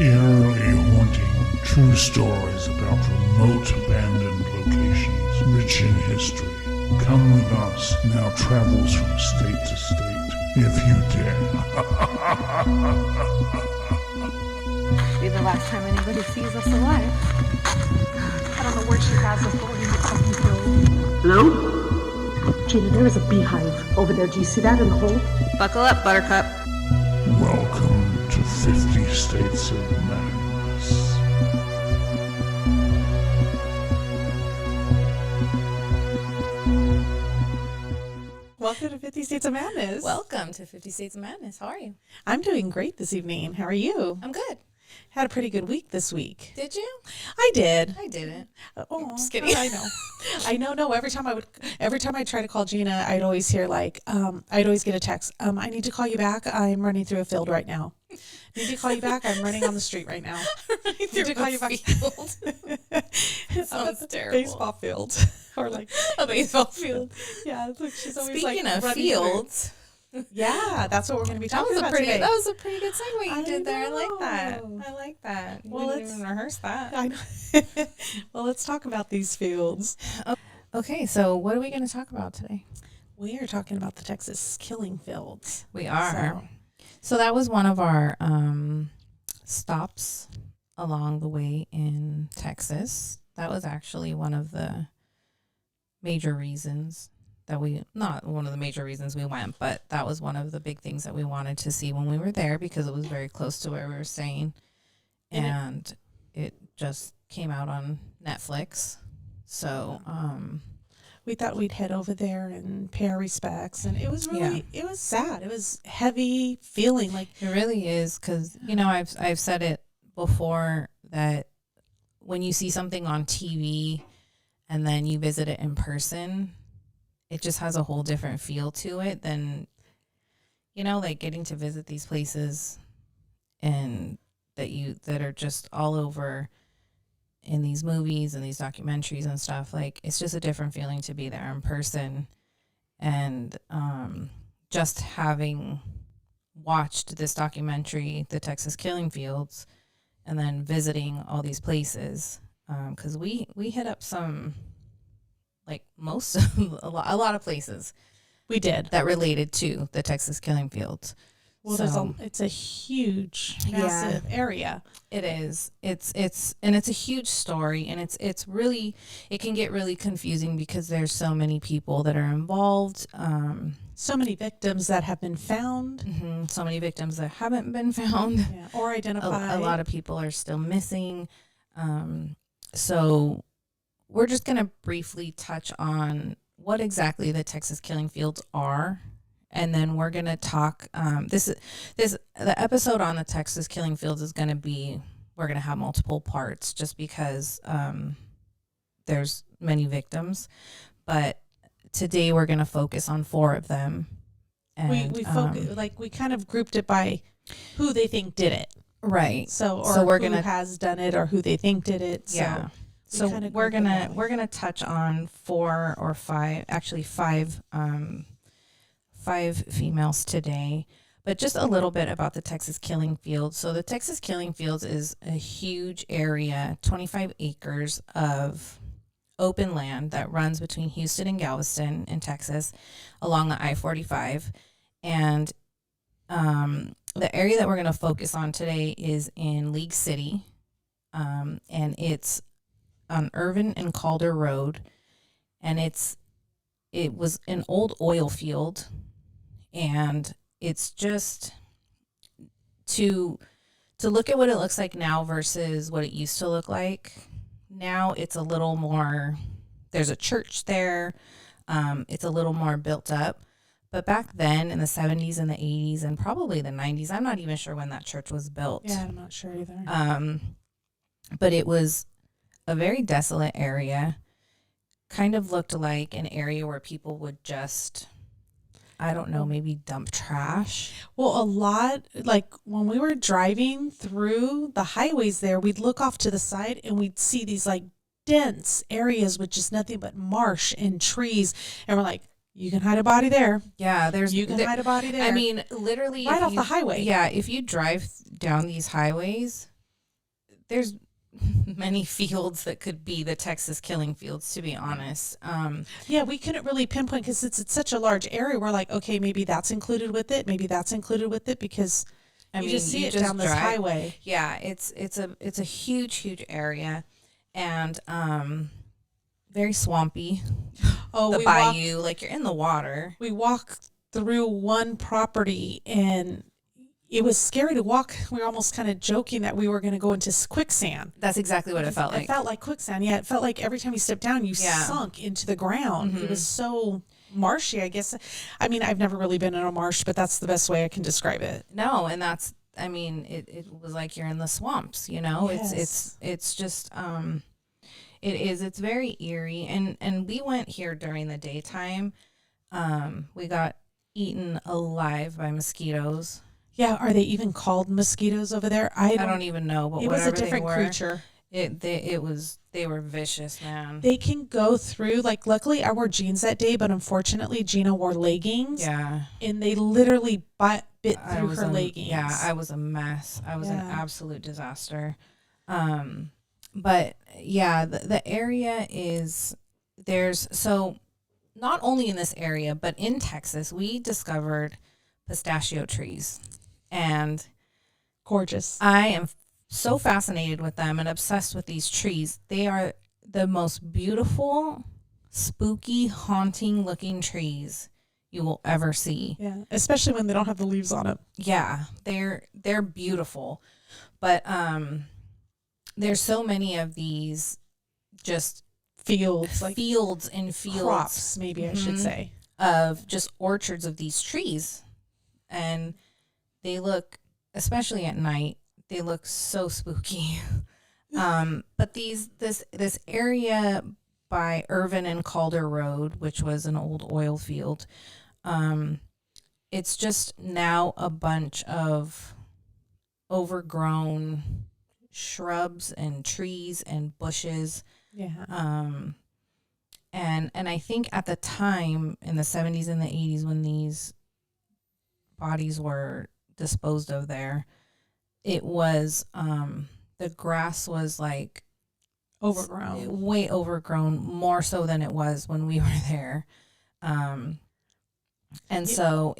Eerily haunting true stories about remote abandoned locations rich in history. Come with us in our travels from state to state, if you dare. Be the last time anybody sees us alive. I don't know where she has us going into something filled. Hello? Gina, there is a beehive over there. Do you see that in the hole? Buckle up, Buttercup. Welcome to 50 States of Madness. Welcome to 50 States of Madness. Welcome to 50 States of Madness. How are you? I'm doing great this evening. How are you? I'm good. Had a pretty good week this week. Did you? I did. I didn't. Oh, Just kidding. I know. I know. No, every time I try to call Gina, I'd always hear I'd always get a text. I need to call you back. I'm running through a field right now. Need to call you back. I'm running on the street right now. Need to call you back. It sounds terrible. Baseball field. Or like a baseball field. Yeah. It's like she's always Speaking like of fields. Yeah, that's what we're going to be talking about today. That was a pretty good segue you did there. I like that. know. I like that. Well, You didn't even rehearse that. I know. Well, let's talk about these fields. Okay, so what are we going to talk about today? We are talking about the Texas killing fields. We are. So that was one of our stops along the way in Texas. That was actually one of the major reasons that not one of the major reasons we went, but that was one of the big things that we wanted to see when we were there because it was very close to where we were staying. And it just came out on Netflix. So, we thought we'd head over there and pay our respects. And it was really, it was sad. It was heavy feeling like. It really is because, I've said it before that when you see something on TV and then you visit it in person, it just has a whole different feel to it than, like getting to visit these places and that are just all over in these movies and these documentaries and stuff. Like, it's just a different feeling to be there in person. And just having watched this documentary, The Texas Killing Fields, and then visiting all these places, because we hit up some, like most of a lot of places We did. that related to the Texas Killing Fields. Well, So- it's a huge, massive area. It is. It's a huge story, and it can get really confusing because there's so many people that are involved. So many victims that have been found. So many victims that haven't been found. Yeah, or identified. A lot of people are still missing. So we're just going to briefly touch on what exactly the Texas Killing Fields are. And then we're going to talk, the episode on the Texas Killing Fields is going to be, we're going to have multiple parts just because there's many victims. But today we're going to focus on 4 of them. And we kind of grouped it by who they think did it. right. So we're who gonna has done it or who they think did it. So yeah. So we're gonna touch on 4 or 5, actually 5 females today, but just a little bit about the Texas Killing Fields. So the Texas Killing Fields is a huge area, 25 acres of open land that runs between Houston and Galveston in Texas along the I-45. And the area that we're going to focus on today is in League City, and it's on Irvin and Calder Road, and it was an old oil field, and it's just to look at what it looks like now versus what it used to look like. Now it's a little more, there's a church there, it's a little more built up. But back then in the 70s and the 80s and probably the 90s, I'm not even sure when that church was built. Yeah, I'm not sure either. But it was a very desolate area, kind of looked like an area where people would just, I don't know, maybe dump trash. Well, a lot, like when we were driving through the highways there, we'd look off to the side and we'd see these like dense areas with just nothing but marsh and trees. And we're like, you can hide a body there. Yeah, You can hide a body there. I mean, literally. Right off the highway. Yeah, if you drive down these highways, there's many fields that could be the Texas killing fields, to be honest. Yeah, we couldn't really pinpoint because it's such a large area. We're like, okay, maybe that's included with it. Maybe that's included with it because you just see it down this highway. Yeah, it's a huge area, and very swampy. Oh, The bayou, like you're in the water. We walked through one property and it was scary to walk. We were almost kind of joking that we were going to go into quicksand. That's exactly what it felt like. It felt like quicksand. Yeah, it felt like every time you stepped down, you sunk into the ground. It was so marshy, I guess. I mean, I've never really been in a marsh, but that's the best way I can describe it. No, and that's, I mean, it was like you're in the swamps, you know? Yes. It's just, it's very eerie. And we went here during the daytime. We got eaten alive by mosquitoes. Yeah, are they even called mosquitoes over there? I don't even know, but it was a whatever different they were, creature. They were vicious, man. They can go through, like, luckily I wore jeans that day, but unfortunately Gina wore leggings. Yeah. And they literally bit through her leggings. Yeah, I was a mess. I was an absolute disaster. But yeah, the area is, so not only in this area, but in Texas, we discovered pistachio trees. And gorgeous. I am so fascinated with them and obsessed with these trees. They are the most beautiful, spooky, haunting looking trees you will ever see. Yeah, especially when they don't have the leaves on it. Yeah, they're beautiful. But there's so many of these just fields and fields, crops, maybe I should say, of just orchards of these trees. And they look, especially at night, they look so spooky. But this area by Irvin and Calder Road, which was an old oil field, it's just now a bunch of overgrown shrubs and trees and bushes. Yeah. And I think at the time in the 70s and the 80s when these bodies were disposed of there, it was the grass was like overgrown, way overgrown, more so than it was when we were there. And so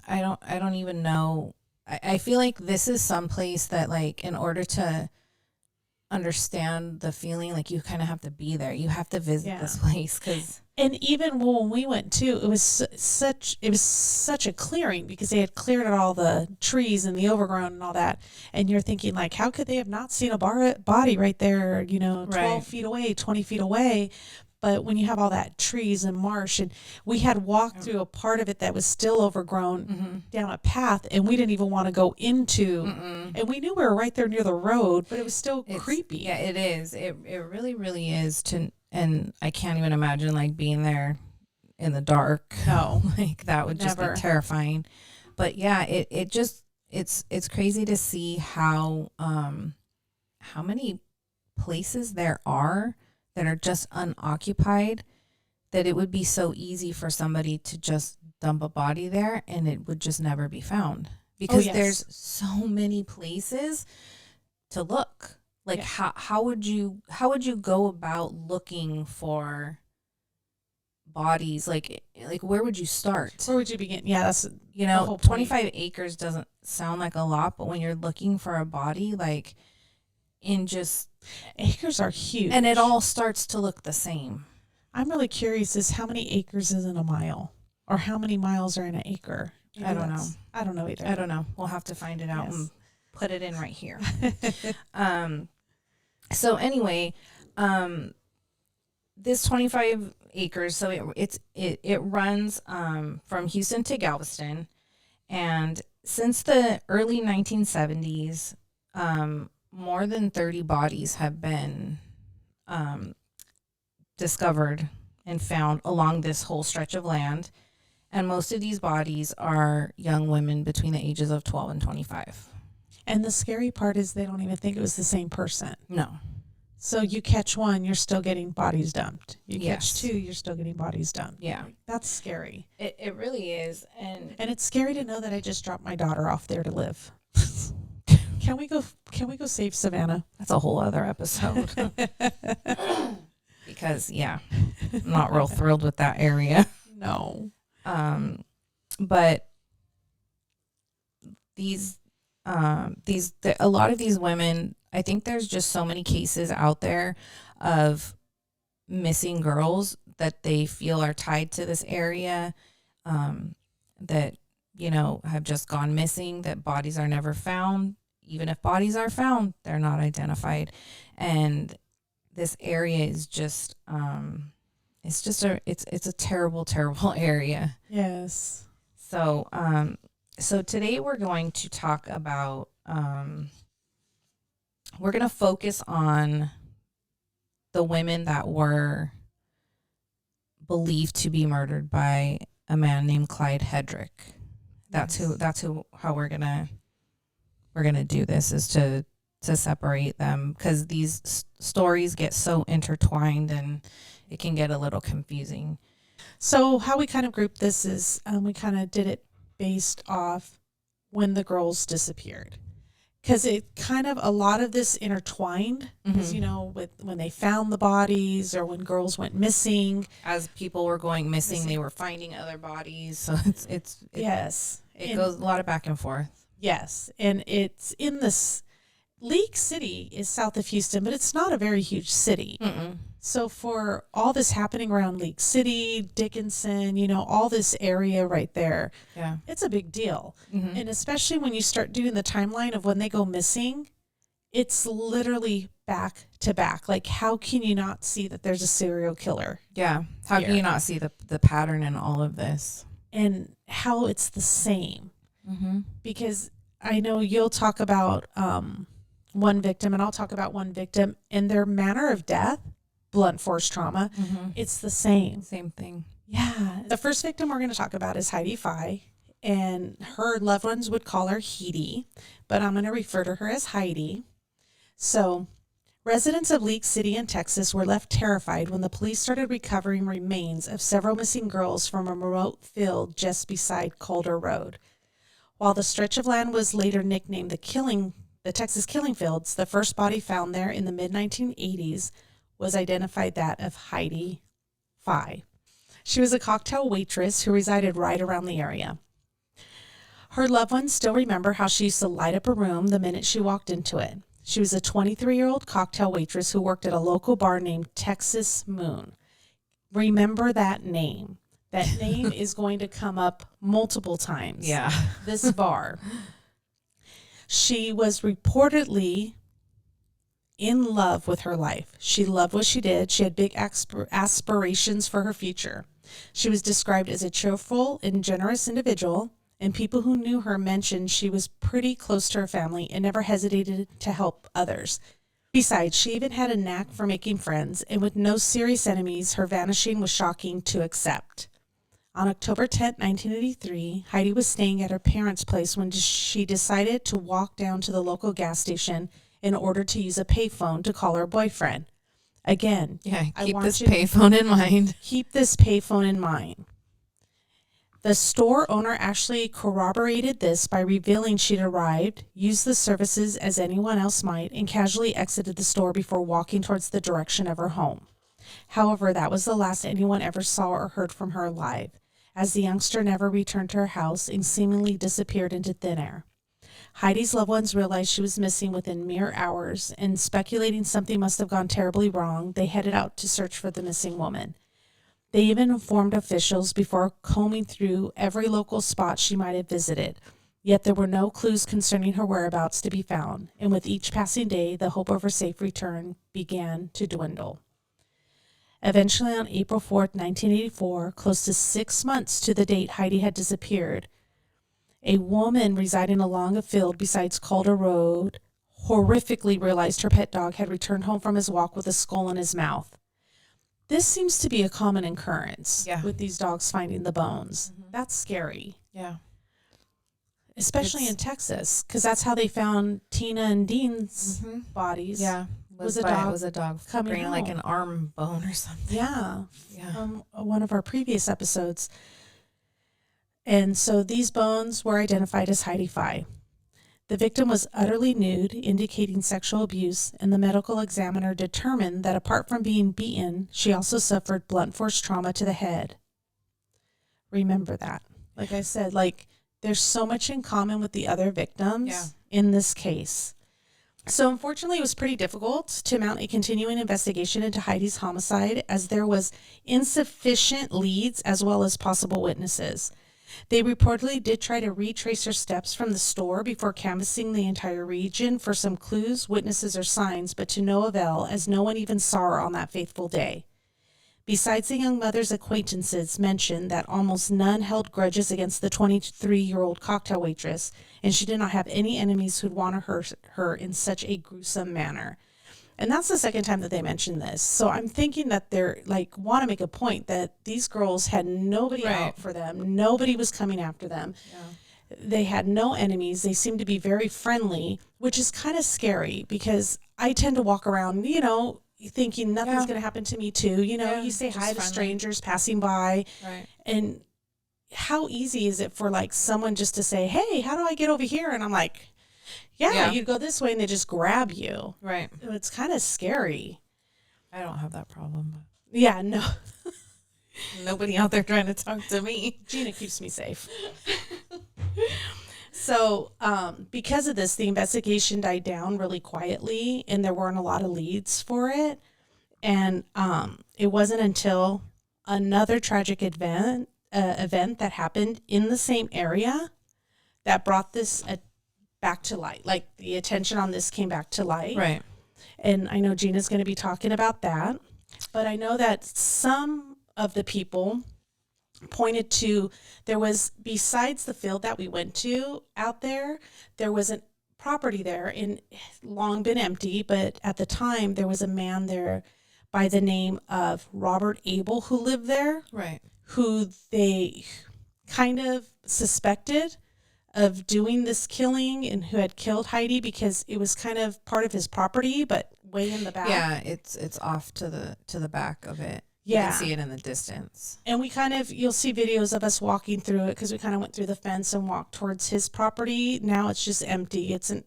I don't even know. I feel like this is someplace that, like, in order to understand the feeling, like, you kind of have to be there. You have to visit this place, because. And even when we went too, it was such a clearing because they had cleared out all the trees and the overgrown and all that. And you're thinking, like, how could they have not seen a body right there, 12 feet away, 20 feet away? But when you have all that trees and marsh, and we had walked through a part of it that was still overgrown down a path, and we didn't even want to go into, and we knew we were right there near the road, but it was still creepy. Yeah, it is. It really, really is. And I can't even imagine, like, being there in the dark. No, like, that would just be terrifying. But yeah, it's crazy to see how many places there are that are just unoccupied, that it would be so easy for somebody to just dump a body there and it would just never be found, because there's so many places to look. Like, how would you go about looking for bodies? Like where would you start? Where would you begin? Yeah, that's 25 acres doesn't sound like a lot, but when you're looking for a body, like, in just acres are huge, and it all starts to look the same. I'm really curious is how many acres is in a mile, or how many miles are in an acre? I don't know. I don't know either. I don't know. We'll have to find it out and put it in right here. So anyway, this 25 acres, so it runs from Houston to Galveston, and since the early 1970s, more than 30 bodies have been discovered and found along this whole stretch of land, and most of these bodies are young women between the ages of 12 and 25. And the scary part is they don't even think it was the same person. No. So you catch one, you're still getting bodies dumped. You catch two, you're still getting bodies dumped. Yeah. That's scary. It really is. And it's scary to know that I just dropped my daughter off there to live. Can we go save Savannah? That's a whole other episode. Because I'm not real thrilled with that area. No. But a lot of these women, I think there's just so many cases out there of missing girls that they feel are tied to this area, that, have just gone missing, that bodies are never found. Even if bodies are found, they're not identified. And this area is just, it's a terrible, terrible area. Yes. So, so today we're going to talk about, we're going to focus on the women that were believed to be murdered by a man named Clyde Hedrick. That's how we're going to do this, is to separate them, because these stories get so intertwined and it can get a little confusing. So how we kind of grouped this is we kind of did it based off when the girls disappeared, because it kind of, a lot of this intertwined, because with when they found the bodies or when girls went missing, as people were going missing. They were finding other bodies, so it goes a lot of back and forth. Yes, and it's in this, League City is south of Houston, but it's not a very huge city. Mm-mm. So for all this happening around League City, Dickinson, all this area right there, it's a big deal. Mm-hmm. And especially when you start doing the timeline of when they go missing, it's literally back to back. Like, how can you not see that there's a serial killer? Yeah. How can you not see the pattern in all of this? And how it's the same. Mm-hmm. Because I know you'll talk about one victim, and I'll talk about one victim, and their manner of death, blunt force trauma, it's the same. Same thing. Yeah. The first victim we're going to talk about is Heidi Fye, and her loved ones would call her Heidi, but I'm going to refer to her as Heidi. So, residents of League City in Texas were left terrified when the police started recovering remains of several missing girls from a remote field just beside Calder Road. While the stretch of land was later nicknamed the Texas Killing Fields, the first body found there in the mid-1980s was identified that of Heidi Fye. She was a cocktail waitress who resided right around the area. Her loved ones still remember how she used to light up a room the minute she walked into it. She was a 23-year-old cocktail waitress who worked at a local bar named Texas Moon. Remember that name. That name is going to come up multiple times. Yeah. This bar. She was reportedly in love with her life. She loved what she did. She had big aspirations for her future. She was described as a cheerful and generous individual, and people who knew her mentioned she was pretty close to her family and never hesitated to help others. Besides, she even had a knack for making friends, and with no serious enemies, her vanishing was shocking to accept. On October 10, 1983, Heidi was staying at her parents' place when she decided to walk down to the local gas station in order to use a payphone to call her boyfriend. Again, keep this payphone in mind. Keep this payphone in mind. The store owner actually corroborated this by revealing she'd arrived, used the services as anyone else might, and casually exited the store before walking towards the direction of her home. However, that was the last anyone ever saw or heard from her alive, as the youngster never returned to her house and seemingly disappeared into thin air. Heidi's loved ones realized she was missing within mere hours, and speculating something must have gone terribly wrong, they headed out to search for the missing woman. They even informed officials before combing through every local spot she might have visited, yet there were no clues concerning her whereabouts to be found, and with each passing day, the hope of her safe return began to dwindle. Eventually, on April 4th, 1984, close to 6 months to the date Heidi had disappeared, a woman residing along a field beside Calder Road horrifically realized her pet dog had returned home from his walk with a skull in his mouth. This seems to be a common occurrence with these dogs finding the bones. Mm-hmm. That's scary. Yeah. Especially in Texas, because that's how they found Tina and Dean's bodies. Yeah. Was a dog coming bringing home. like an arm bone or something. Yeah. From one of our previous episodes. And so these bones were identified as Heidi Fye. The victim was utterly nude, indicating sexual abuse, and the medical examiner determined that apart from being beaten, she also suffered blunt force trauma to the head. Remember that. Like I said, like there's so much in common with the other victims in this case. So unfortunately, it was pretty difficult to mount a continuing investigation into Heidi's homicide as there was insufficient leads as well as possible witnesses. They reportedly did try to retrace her steps from the store before canvassing the entire region for some clues, witnesses, or signs, but to no avail, as no one even saw her on that faithful day. Besides the young mother's acquaintances mentioned that almost none held grudges against the 23-year-old cocktail waitress, and she did not have any enemies who'd want to hurt her in such a gruesome manner. And that's the second time that they mentioned this. So I'm thinking that they're like want to make a point that these girls had nobody out for them. Nobody was coming after them. Yeah. They had no enemies. They seemed to be very friendly, which is kind of scary because I tend to walk around, you know, thinking nothing's going to happen to me too. You know, you say hi to strangers passing by. Right. And how easy is it for like someone just to say, hey, how do I get over here? And I'm like, yeah, you go this way and they just grab you. Right. It's kind of scary. I don't have that problem. Yeah, no. Nobody out there trying to talk to me. Gina keeps me safe. So because of this, the investigation died down really quietly and there weren't a lot of leads for it. And it wasn't until another tragic event that happened in the same area that brought this back to light. Like the attention on this came back to light. Right. And I know Gina's going to be talking about that. But I know that some of the people pointed to there was, besides the field that we went to out there, there was a property there and long been empty. But at the time, there was a man there by the name of Robert Abel who lived there. Right. Who they kind of suspected of doing this killing and who had killed Heidi because it was kind of part of his property, but way in the back. Yeah, it's off to the back of it. Yeah. You can see it in the distance. And we kind of, you'll see videos of us walking through it because we kind of went through the fence and walked towards his property. Now it's just empty. That's when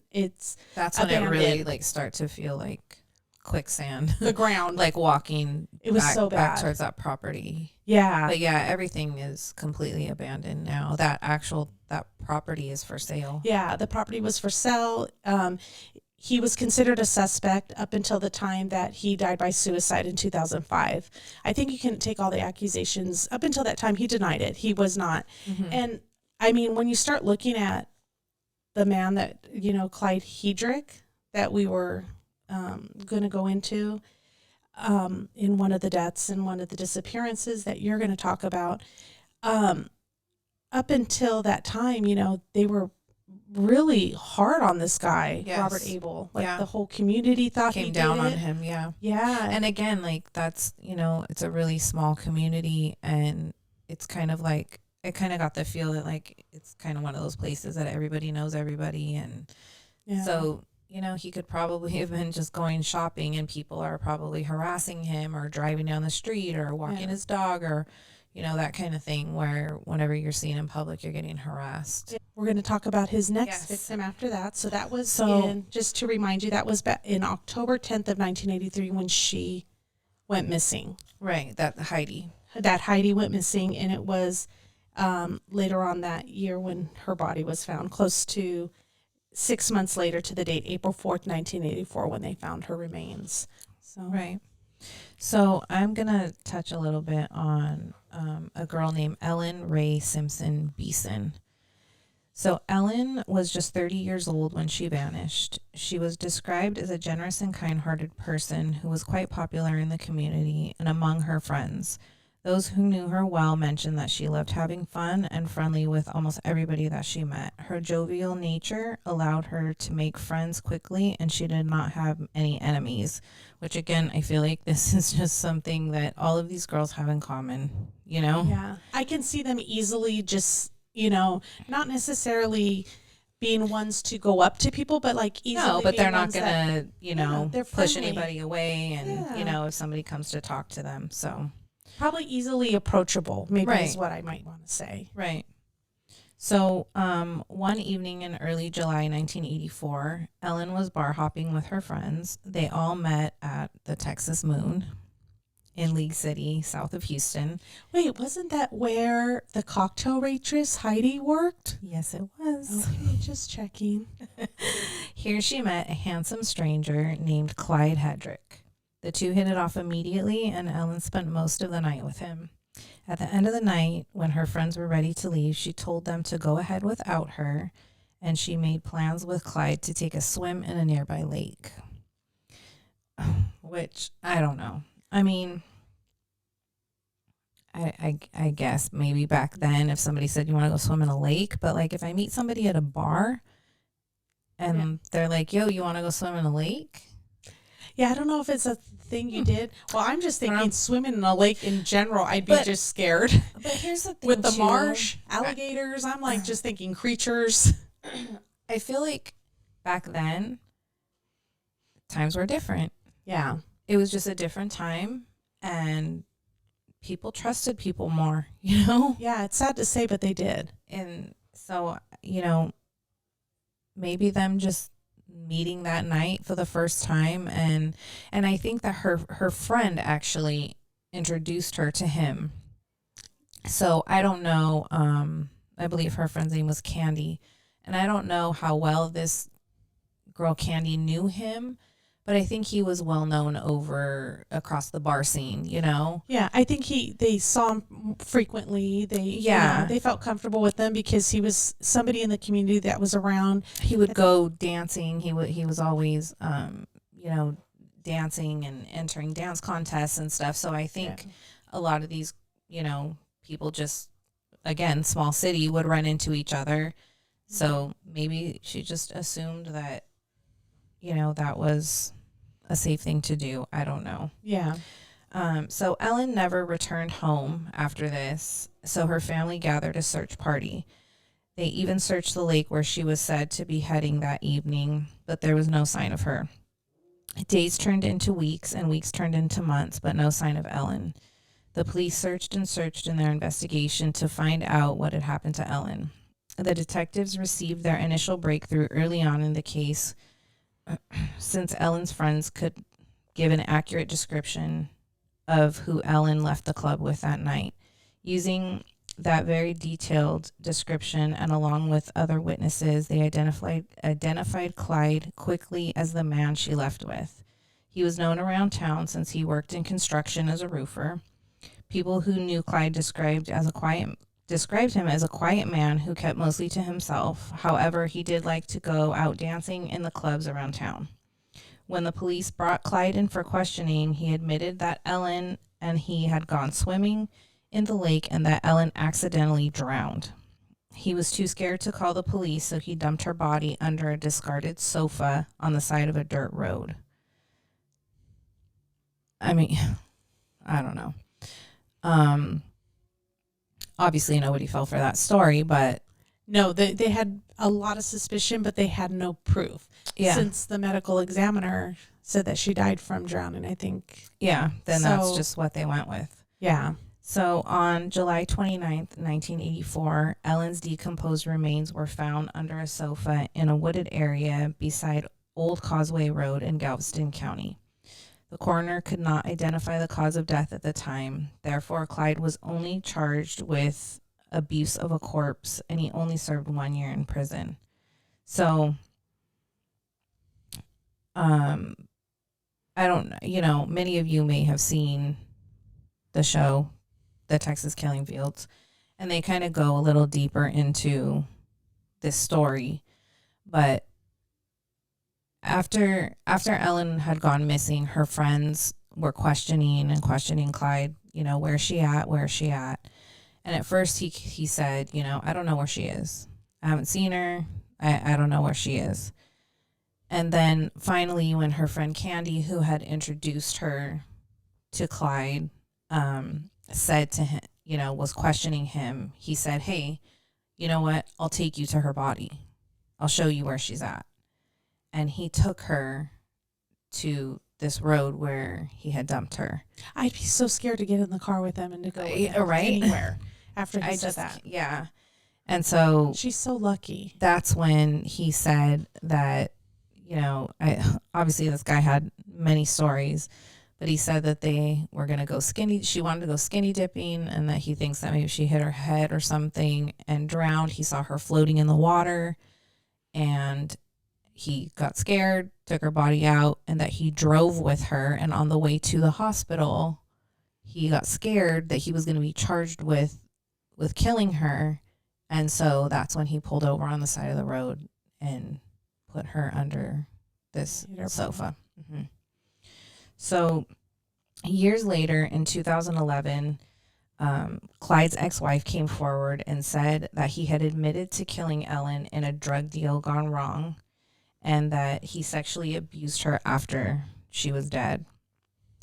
abandoned. It really like start to feel like quicksand. The ground. Like walking it was so bad. Back towards that property. Yeah. But yeah, everything is completely abandoned now. That property is for sale. Yeah, the property was for sale. He was considered a suspect up until the time that he died by suicide in 2005. I think you can take all the accusations. Up until that time, he denied it. He was not. Mm-hmm. And, I mean, when you start looking at the man that, you know, Clyde Hedrick, that we were going to go into in one of the deaths and one of the disappearances that you're going to talk about, up until that time, you know, they were really hard on this guy, yes. Robert Abel. Like the whole community thought came he down did on it. him. Yeah. Yeah. And again, like that's, you know, it's a really small community and it's kind of like, it kind of got the feel that like, it's kind of one of those places that everybody knows everybody. And so, you know, he could probably have been just going shopping and people are probably harassing him or driving down the street or walking his dog or, you know, that kind of thing where whenever you're seen in public, you're getting harassed. We're going to talk about his next victim after that. So that was, just to remind you, that was in October 10th of 1983 when she went missing. Right, that Heidi went missing, and it was later on that year when her body was found, close to 6 months later to the date, April 4th, 1984, when they found her remains. So right. So I'm going to touch a little bit on a girl named Ellen Ray Simpson Beeson. So Ellen was just 30 years old when she vanished. She was described as a generous and kind-hearted person who was quite popular in the community and among her friends. Those who knew her well mentioned that she loved having fun and friendly with almost everybody that she met. Her jovial nature allowed her to make friends quickly, and she did not have any enemies, which again, I feel like this is just something that all of these girls have in common, you know? Yeah. I can see them easily just, you know, not necessarily being ones to go up to people, but like easily. No, but they're not going to, you know, they're push friendly. anybody away and, you know, if somebody comes to talk to them, so... Probably easily approachable, maybe is what I might want to say. Right. So, one evening in early July 1984, Ellen was bar hopping with her friends. They all met at the Texas Moon in League City, south of Houston. Wait, wasn't that where the cocktail waitress Heidi worked? Yes, it was. Okay, just checking. Here she met a handsome stranger named Clyde Hedrick. The two hit it off immediately, and Ellen spent most of the night with him. At the end of the night, when her friends were ready to leave, she told them to go ahead without her, and she made plans with Clyde to take a swim in a nearby lake. Which, I don't know. I mean, I guess maybe back then if somebody said you want to go swim in a lake, but like if I meet somebody at a bar and they're like, yo, you want to go swim in a lake? Yeah, I don't know if it's a thing you did. Well, I'm just thinking swimming in a lake in general, I'd be just scared. But here's the thing With the too, marsh, alligators, I'm like just thinking creatures. I feel like back then times were different. Yeah. It was just a different time, and people trusted people more, you know? Yeah, it's sad to say, but they did. And so, you know, maybe them just meeting that night for the first time, and I think that her friend actually introduced her to him. So I don't know, I believe her friend's name was Candy, and I don't know how well this girl Candy knew him, but I think he was well known over across the bar scene, you know? Yeah, I think they saw him frequently. They felt comfortable with him because he was somebody in the community that was around. He would go dancing. He was always, you know, dancing and entering dance contests and stuff. So I think a lot of these, you know, people just, again, small city, would run into each other. So maybe she just assumed that, you know, that was a safe thing to do. I don't know. Yeah. So Ellen never returned home after this, so her family gathered a search party. They even searched the lake where she was said to be heading that evening, but there was no sign of her. Days turned into weeks, and weeks turned into months, but no sign of Ellen. The police searched and searched in their investigation to find out what had happened to Ellen. The detectives received their initial breakthrough early on in the case, since Ellen's friends could give an accurate description of who Ellen left the club with that night. Using that very detailed description and along with other witnesses, they identified Clyde quickly as the man she left with. He was known around town since he worked in construction as a roofer. People who knew Clyde described him as a quiet man who kept mostly to himself. However, he did like to go out dancing in the clubs around town. When the police brought Clyde in for questioning, he admitted that Ellen and he had gone swimming in the lake and that Ellen accidentally drowned. He was too scared to call the police, so he dumped her body under a discarded sofa on the side of a dirt road. I mean, I don't know. Obviously nobody fell for that story, but No, they had a lot of suspicion, but they had no proof. yeah. Since the medical examiner said that she died from drowning, I think. Yeah, then that's So- just what they went with. Yeah. So on July 29th, 1984, Ellen's decomposed remains were found under a sofa in a wooded area beside Old Causeway Road in Galveston County. The coroner could not identify the cause of death at the time. Therefore, Clyde was only charged with abuse of a corpse, and he only served 1 year in prison. So, I don't, you know, many of you may have seen the show, The Texas Killing Fields, and they kind of go a little deeper into this story. But after Ellen had gone missing, her friends were questioning Clyde, you know, where's she at? And at first he said, you know, I don't know where she is. I haven't seen her. I don't know where she is. And then finally, when her friend Candy, who had introduced her to Clyde, said to him, you know, was questioning him, he said, hey, you know what? I'll take you to her body. I'll show you where she's at. And he took her to this road where he had dumped her. I'd be so scared to get in the car with them and to go with them Right? anywhere after he said that. Yeah. And so She's so lucky. that's when he said that, obviously this guy had many stories, but he said that they were going to go she wanted to go skinny dipping, and that he thinks that maybe she hit her head or something and drowned. He saw her floating in the water, and he got scared, took her body out, and that he drove with her. And on the way to the hospital, he got scared that he was going to be charged with killing her. And so that's when he pulled over on the side of the road and put her under this sofa. Mm-hmm. So years later, in 2011, Clyde's ex-wife came forward and said that he had admitted to killing Ellen in a drug deal gone wrong, and that he sexually abused her after she was dead.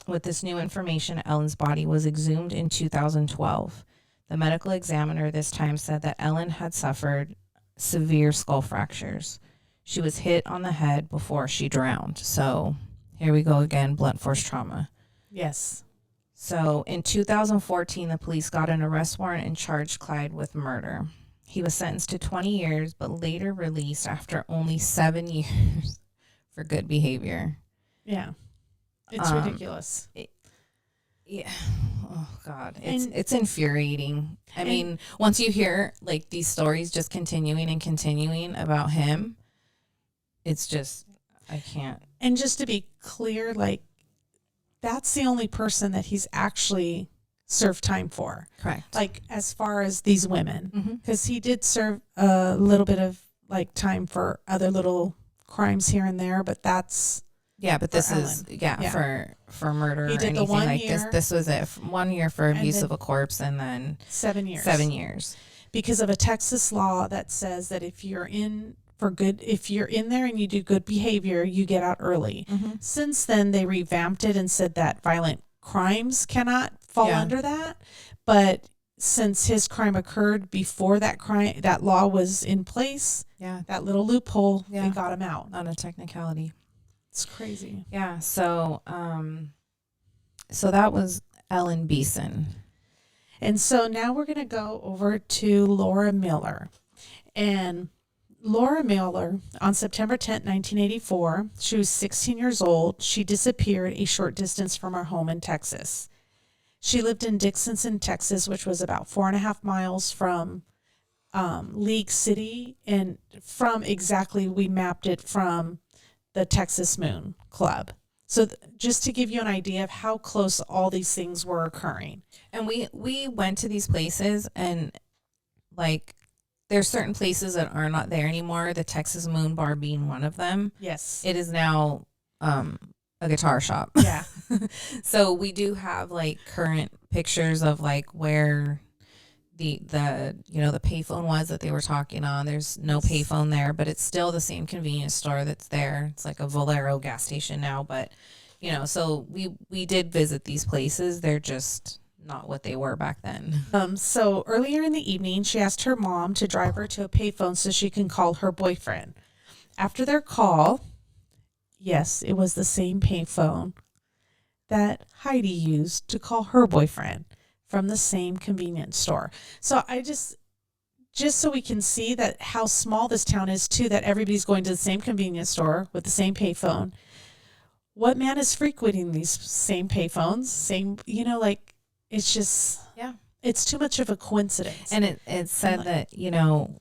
With this new information, Ellen's body was exhumed in 2012. The medical examiner this time said that Ellen had suffered severe skull fractures. She was hit on the head before she drowned. So here we go again, blunt force trauma. Yes. So in 2014, the police got an arrest warrant and charged Clyde with murder. He was sentenced to 20 years, but later released after only 7 years for good behavior. Yeah. It's ridiculous. Yeah. Oh God. It's infuriating. I mean, once you hear like these stories just continuing and continuing about him, it's just, I can't. And just to be clear, like, that's the only person that he's actually served time for. Correct. Like, as far as these women, because Mm-hmm. he did serve a little bit of like time for other little crimes here and there, but that's Yeah, but this for is Ellen. for murder He or did the anything 1 like year. this. This was it. 1 year for And abuse then of a corpse, and then 7 years. 7 years. Because of a Texas law that says that if you're in there and you do good behavior, you get out early. Mm-hmm. Since then, they revamped it and said that violent crimes cannot fall under that. But since his crime occurred before that law was in place, Yeah, that little loophole, Yeah. they got him out. on a technicality. It's crazy. Yeah. So that was Ellen Beason. And so now we're going to go over to Laura Miller. And Laura Miller, on September 10th, 1984, she was 16 years old. She disappeared a short distance from her home in Texas. She lived in Dixonson, Texas, which was about 4.5 miles from League City. And we mapped it from the Texas Moon Club. So just to give you an idea of how close all these things were occurring. And we went to these places, and like there's certain places that are not there anymore. The Texas Moon Bar being one of them. Yes. It is now a guitar shop. Yeah. So we do have like current pictures of like where the payphone was that they were talking on. There's no payphone there, but it's still the same convenience store that's there. It's like a Valero gas station now, but so we did visit these places. They're just not what they were back then. So earlier in the evening, she asked her mom to drive her to a payphone so she can call her boyfriend. After their call, yes, it was the same payphone that Heidi used to call her boyfriend from the same convenience store. So I just so we can see that how small this town is too, that everybody's going to the same convenience store with the same payphone. What man is frequenting these same payphones? It's just, it's too much of a coincidence. And it said that,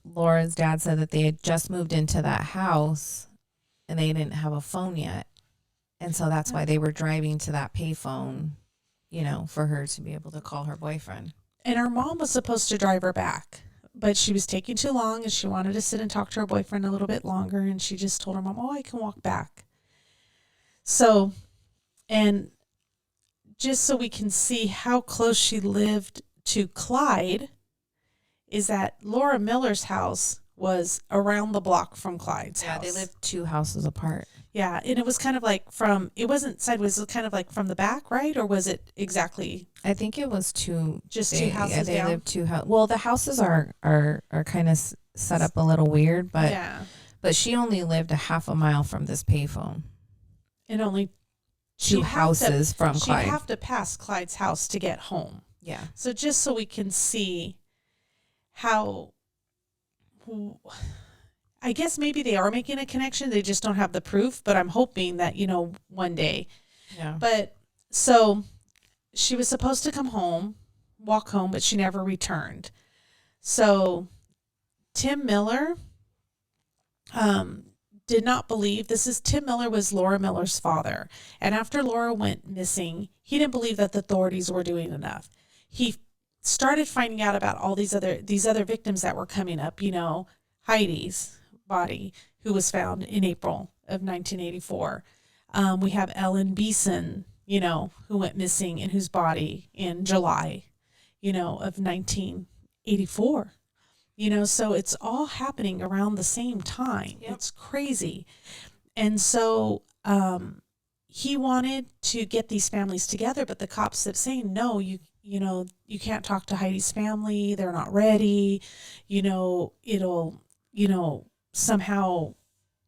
Laura's dad said that they had just moved into that house and they didn't have a phone yet. And so that's why they were driving to that payphone, for her to be able to call her boyfriend. And her mom was supposed to drive her back, but she was taking too long and she wanted to sit and talk to her boyfriend a little bit longer. And she just told her mom, I can walk back. So, and just so we can see how close she lived to Clyde, is that Laura Miller's house was around the block from Clyde's house. Yeah, they lived 2 houses apart. Yeah, and it was kind of like it wasn't sideways, it was kind of like from the back, right? Or was it exactly? I think it was 2. Just 2 houses Yeah, they down? lived 2 houses. Well, the houses are kind of set up a little weird, but she only lived a half a mile from this payphone. And only 2 houses from Clyde. She'd have to pass Clyde's house to get home. Yeah. So just so we can see how I guess maybe they are making a connection. They just don't have the proof, but I'm hoping that, one day. Yeah. But so she was supposed to walk home, but she never returned. So Tim Miller did not believe, Tim Miller was Laura Miller's father. And after Laura went missing, he didn't believe that the authorities were doing enough. He started finding out about all these other victims that were coming up, Heidi's body, who was found in April of 1984. We have Ellen Beason, who went missing and whose body in July, of 1984. So it's all happening around the same time. Yep. It's crazy. And so he wanted to get these families together, but the cops kept saying, no, you can't talk to Heidi's family. They're not ready. It'll, somehow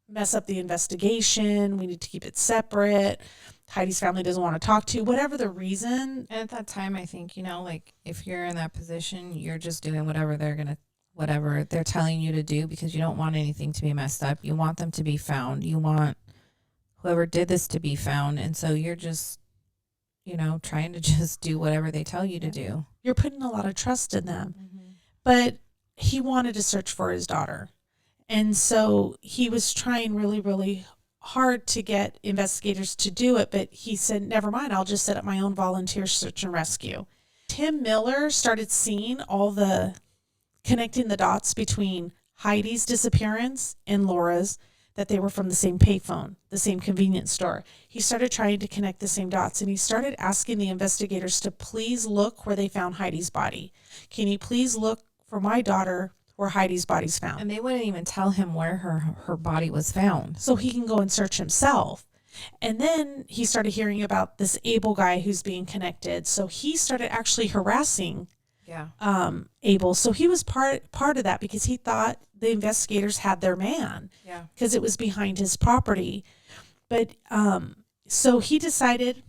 mess up the investigation. We need to keep it separate. Heidi's family doesn't want to talk to you, whatever the reason. And at that time, I think, like if you're in that position, you're just doing whatever they're telling you to do, because you don't want anything to be messed up. You want them to be found. You want whoever did this to be found. And so you're just, trying to just do whatever they tell you to do. You're putting a lot of trust in them. Mm-hmm. But he wanted to search for his daughter. And so he was trying really, really hard to get investigators to do it. But he said, never mind, I'll just set up my own volunteer search and rescue. Tim Miller started seeing connecting the dots between Heidi's disappearance and Laura's, that they were from the same payphone, the same convenience store. He started trying to connect the same dots, and he started asking the investigators to please look where they found Heidi's body. Can you please look for my daughter where Heidi's body's found? And they wouldn't even tell him where her body was found. So he can go and search himself. And then he started hearing about this Abel guy who's being connected. So he started actually harassing Abel. So he was part of that, because he thought the investigators had their man, because it was behind his property. But so he decided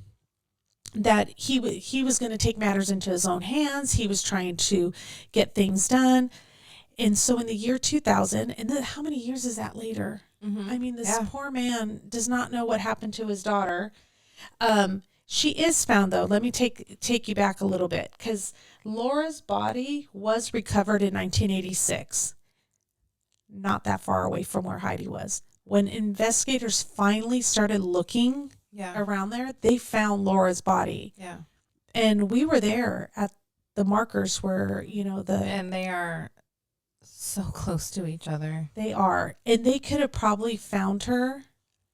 that he was going to take matters into his own hands. He was trying to get things done. And so in the year 2000, and then how many years is that later? Mm-hmm. I mean, this poor man does not know what happened to his daughter. She is found, though. Let me take you back a little bit, because Laura's body was recovered in 1986, not that far away from where Heidi was. When investigators finally started looking around there, they found Laura's body. Yeah. And we were there at the markers where, And they are so close to each other. They are. And they could have probably found her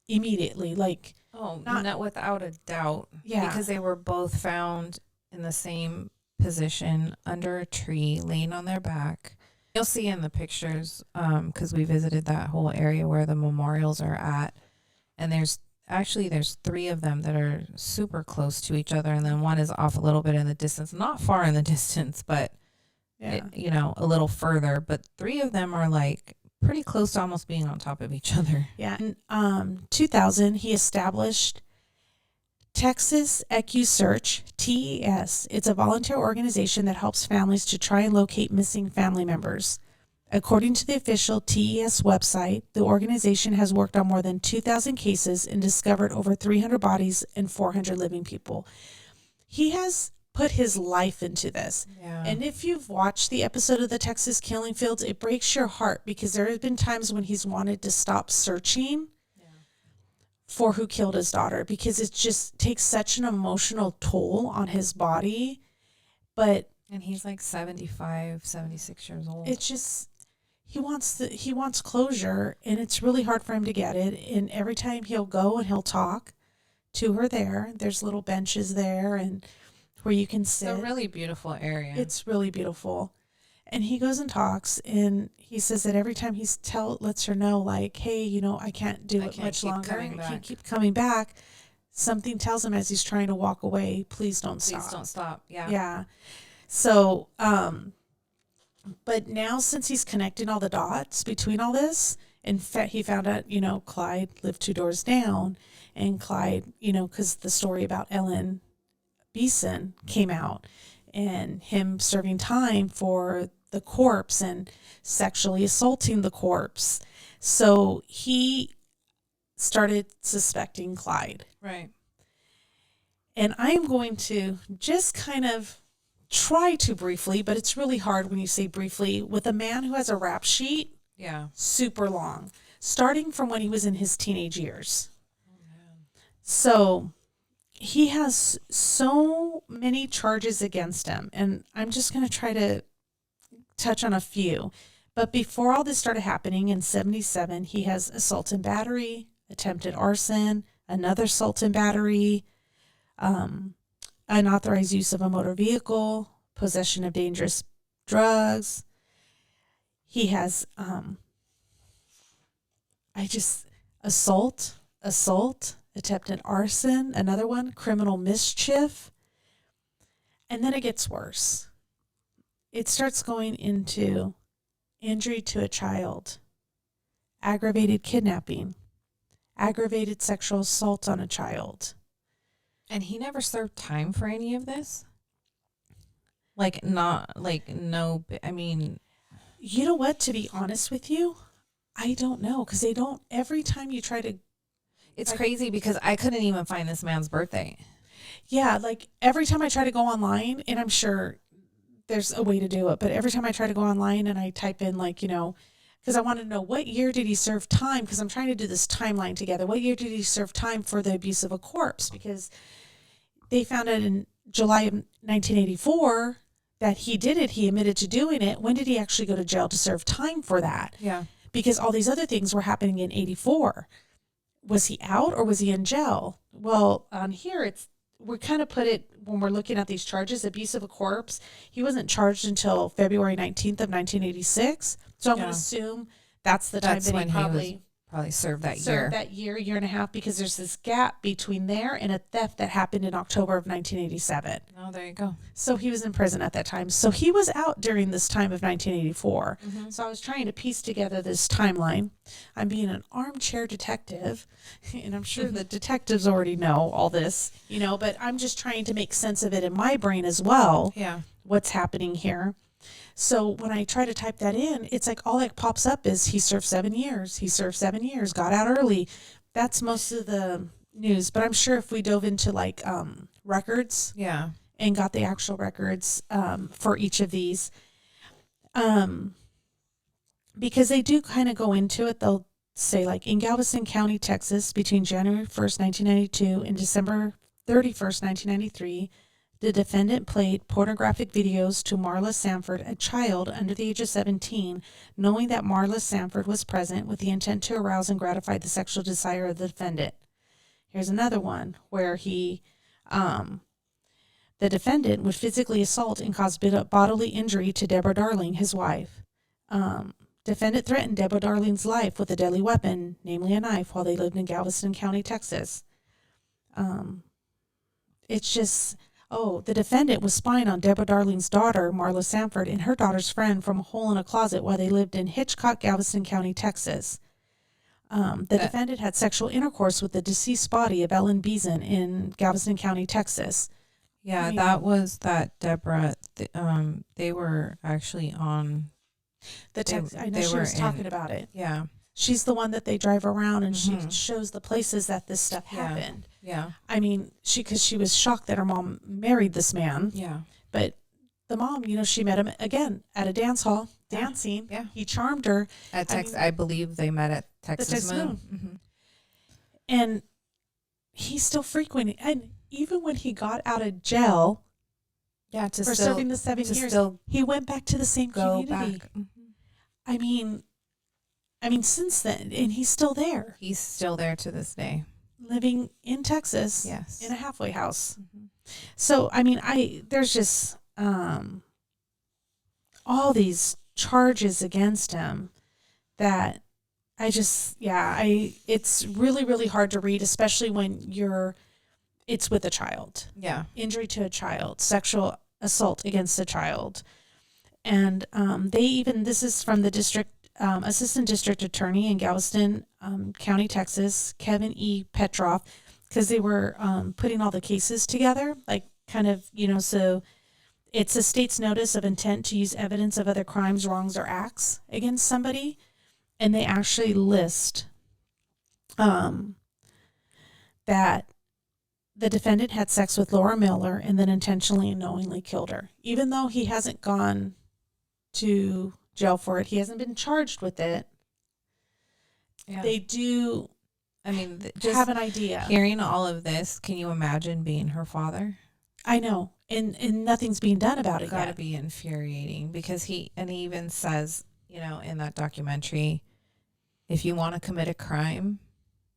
immediately. Like, not without a doubt. Yeah. Because they were both found in the same position under a tree, laying on their back. You'll see in the pictures, because we visited that whole area where the memorials are at. And there's 3 of them that are super close to each other. And then one is off a little bit in the distance, not far in the distance, but, a little further. But 3 of them are like pretty close to almost being on top of each other. Yeah. In 2000, he established Texas EcuSearch, TES. It's a volunteer organization that helps families to try and locate missing family members. According to the official TES website, the organization has worked on more than 2,000 cases and discovered over 300 bodies and 400 living people. He has put his life into this. Yeah. And if you've watched the episode of the Texas Killing Fields, it breaks your heart, because there have been times when he's wanted to stop searching for who killed his daughter, because it just takes such an emotional toll on his body. And he's like 75, 76 years old. It's just, he wants closure, and it's really hard for him to get it. And every time he'll go and he'll talk to her there's little benches there and where you can sit. It's a really beautiful area. It's really beautiful. And he goes and talks, and he says that every time he lets her know, like, hey, I can't do it much longer. I can't keep coming back. Something tells him as he's trying to walk away, please don't stop. Please don't stop. Yeah. Yeah. So, but now since he's connecting all the dots between all this, in fact, he found out, Clyde lived 2 doors down, and Clyde, because the story about Ellen Beason came out, and him serving time for the corpse and sexually assaulting the corpse. So he started suspecting Clyde. Right. And I'm going to just kind of try to briefly, but it's really hard when you say briefly, with a man who has a rap sheet, Yeah. super long, starting from when he was in his teenage years. So he has so many charges against him, and I'm just going to try to touch on a few. But before all this started happening in 77, he has assault and battery, attempted arson, another assault and battery, unauthorized use of a motor vehicle, possession of dangerous drugs. He has assault, attempted arson, another one, criminal mischief. And then it gets worse. It starts going into injury to a child, aggravated kidnapping, aggravated sexual assault on a child. And he never served time for any of this? Like, not, like, no, I mean... You know what, to be honest with you, I don't know, because they don't, every time you try to... It's crazy because I couldn't even find this man's birthday. Yeah, like, every time I try to go online, and I'm sure there's a way to do it, but every time I try to go online and I type in, like, you know, because I want to know what year did he serve time, because I'm trying to do this timeline together. What year did he serve time for the abuse of a corpse? Because they found out in July of 1984 that he did it. He admitted to doing it. When did he actually go to jail to serve time for that? Yeah. Because all these other things were happening in 84. Was he out or was he in jail? Well, on here, we kind of put it, when we're looking at these charges, abuse of a corpse, he wasn't charged until February 19th of 1986. So I'm going to assume that's the time that he probably served that year and a half, because there's this gap between there and a theft that happened in October of 1987. Oh, there you go. So he was in prison at that time. So he was out during this time of 1984. Mm-hmm. So I was trying to piece together this timeline. I'm being an armchair detective, and I'm sure the detectives already know all this, you know, but I'm just trying to make sense of it in my brain as well. Yeah. What's happening here. So when I try to type that in, it's like all that pops up is he served 7 years. He served 7 years, got out early. That's most of the news. But I'm sure if we dove into like records, Yeah. and got the actual records for each of these, because they do kind of go into it. They'll say, like, in Galveston County, Texas, between January 1st, 1992 and December 31st, 1993, the defendant played pornographic videos to Marla Sanford, a child under the age of 17, knowing that Marla Sanford was present with the intent to arouse and gratify the sexual desire of the defendant. Here's another one where he, the defendant would physically assault and cause bodily injury to Deborah Darling, his wife. Defendant threatened Deborah Darling's life with a deadly weapon, namely a knife, while they lived in Galveston County, Texas. It's just... Oh, the defendant was spying on Deborah Darling's daughter, Marla Sanford, and her daughter's friend from a hole in a closet while they lived in Hitchcock, Galveston County, Texas. The defendant had sexual intercourse with the deceased body of Ellen Beason in Galveston County, Texas. Yeah, that was that Deborah. They were actually on the text. I know she was talking about it. Yeah. She's the one that they drive around, and she shows the places that this stuff happened. Yeah. I mean, because she was shocked that her mom married this man. Yeah. But the mom, you know, she met him again at a dance hall, dancing. Yeah. He charmed her. At I believe they met at Texas Moon. Mm-hmm. And he's still frequenting. And even when he got out of jail, for serving the 7 years, he went back to the same community. I mean, since then, and he's still there. He's still there to this day. Living in Texas, yes, in a halfway house. So, I mean, there's just all these charges against him that it's really, really hard to read, especially when it's with a child. Yeah. Injury to a child, sexual assault against a child. And this is from the district, assistant district attorney in Galveston County, Texas, Kevin E. Petroff, because they were putting all the cases together, like kind of, you know, so It's a state's notice of intent to use evidence of other crimes, wrongs, or acts against somebody. And they actually list that the defendant had sex with Laura Miller and then intentionally and knowingly killed her. Even though he hasn't gone to jail for it, he hasn't been charged with it. Yeah. They do, I mean, just have an idea. Hearing all of this, can you imagine being her father? I know. And nothing's being done about it Got to yet. be infuriating because he even says, in that documentary, if you want to commit a crime,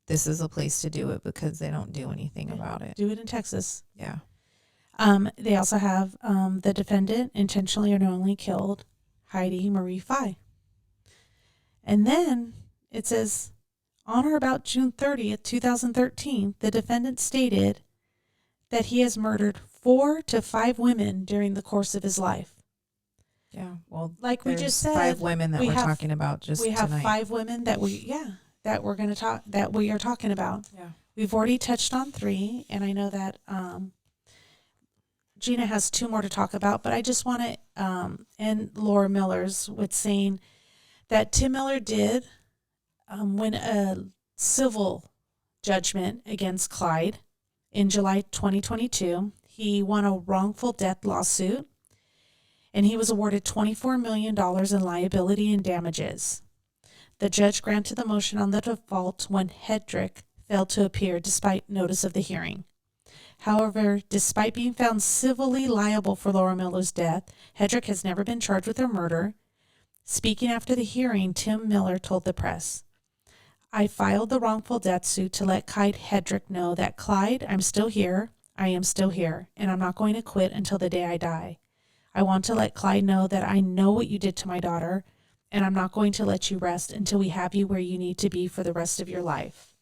this is a place to do it because they don't do anything about it. Do it in Texas. Yeah. They also have the defendant intentionally or knowingly killed Heidi Marie Fye. And then it says, on or about June 30th, 2013, the defendant stated that he has murdered 4 to 5 women during the course of his life. Yeah. Well, like we just said, 5 women that we're talking about just we have tonight. 5 women that we are talking about. Yeah. We've already touched on 3, and I know that Gina has 2 more to talk about, but I just want to end Laura Miller's with saying that Tim Miller did win a civil judgment against Clyde in July 2022. He won a wrongful death lawsuit, and he was awarded $24 million in liability and damages. The judge granted the motion on the default when Hedrick failed to appear despite notice of the hearing. However, despite being found civilly liable for Laura Miller's death, Hedrick has never been charged with her murder. Speaking after the hearing, Tim Miller told the press, "I filed the wrongful death suit to let Clyde Hedrick know that, Clyde, I'm still here, I am still here, and I'm not going to quit until the day I die. I want to let Clyde know that I know what you did to my daughter, and I'm not going to let you rest until we have you where you need to be for the rest of your life.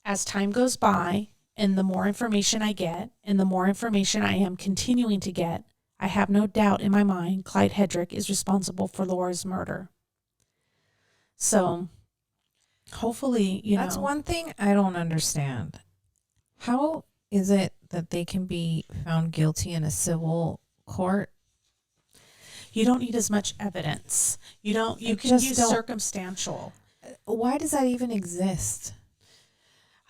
As time goes by, and the more information I get, and the more information I am continuing to get, I have no doubt in my mind Clyde Hedrick is responsible for Laura's murder." So, hopefully, That's one thing I don't understand. How is it that they can be found guilty in a civil court? you don't need as much evidence. You can use circumstantial. Why does that even exist?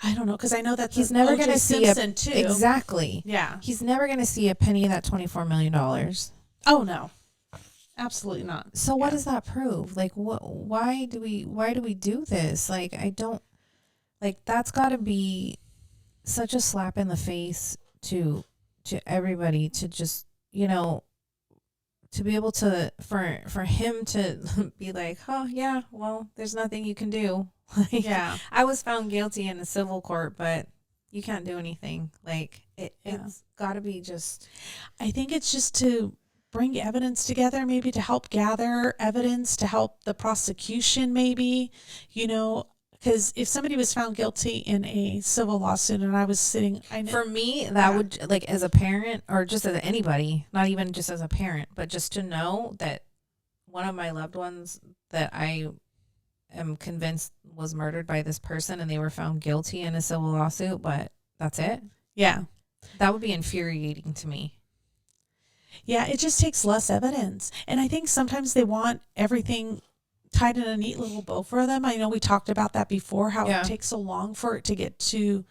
I don't know, because I know that He's never going to see too. Exactly. Yeah. He's never going to see a penny of that $24 million. Oh no, absolutely not. So what does that prove? Like, why do we do this? Like, I don't, like, that's got to be such a slap in the face to everybody to just, to be able to, for him to be like, oh yeah, well, there's nothing you can do. Like, Yeah. I was found guilty in a civil court, but you can't do anything. Like, it's got to be just. I think it's just to bring evidence together, maybe to help gather evidence, to help the prosecution, maybe, because if somebody was found guilty in a civil lawsuit and I was sitting, For me, that would, like, as a parent or just as anybody, not even just as a parent, but just to know that one of my loved ones that I am convinced was murdered by this person and they were found guilty in a civil lawsuit, but that's it. Yeah. That would be infuriating to me. Yeah, it just takes less evidence. And I think sometimes they want everything tied in a neat little bow for them. I know we talked about that before, how it takes so long for it to get to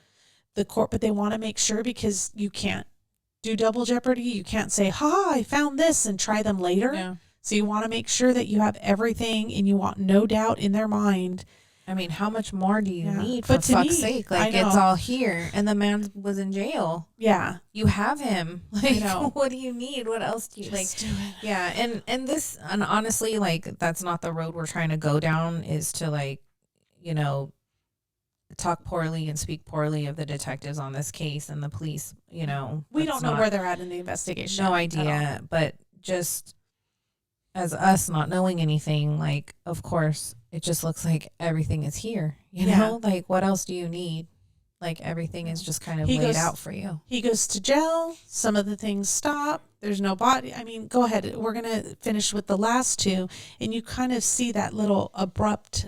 the court, but they want to make sure, because you can't do double jeopardy. You can't say, I found this, and try them later. Yeah. So you want to make sure that you have everything and you want no doubt in their mind. I mean, how much more do you need, But for to fuck's me, sake? I Like, know. it's all here, and the man was in jail. Yeah. You have him. Like, know. what do you need? What else do you Just do it. Yeah, and honestly, like, that's not the road we're trying to go down, is to, like, talk poorly and speak poorly of the detectives on this case and the police. We don't that's know not- where they're at in the investigation. no at idea, but just as us not knowing anything, like, of course, it just looks like everything is here. You Yeah. know, like, what else do you need? Like, everything is just kind of He laid goes- out for you. He goes to jail. Some of the things stop. There's no body. I mean, go ahead. We're going to finish with the last 2. And you kind of see that little abrupt,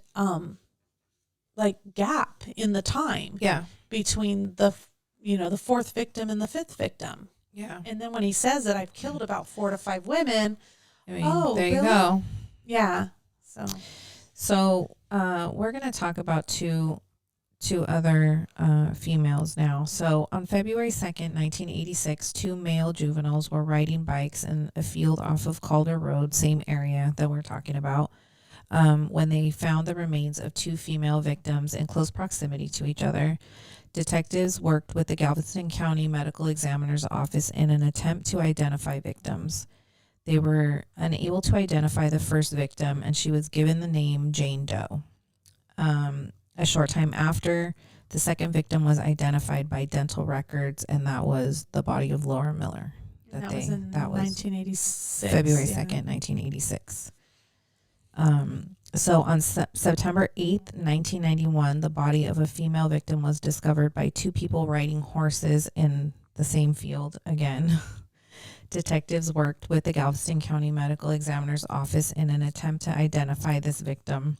gap in the time Yeah. between the 4th victim and the 5th victim. Yeah. And then when he says that I've killed about 4 to 5 women, I mean, Oh, there you really? go. yeah. So we're going to talk about two other females now. So on February 2nd, 1986, 2 male juveniles were riding bikes in a field off of Calder Road, same area that we're talking about, when they found the remains of 2 female victims in close proximity to each other. Detectives worked with the Galveston County Medical Examiner's Office in an attempt to identify victims. They were unable to identify the first victim, and she was given the name Jane Doe. A short time after, the second victim was identified by dental records, and that was the body of Laura Miller. That was in 1986. February yeah. 2nd, 1986. So on September 8th, 1991, the body of a female victim was discovered by 2 people riding horses in the same field again. Detectives worked with the Galveston County Medical Examiner's Office in an attempt to identify this victim.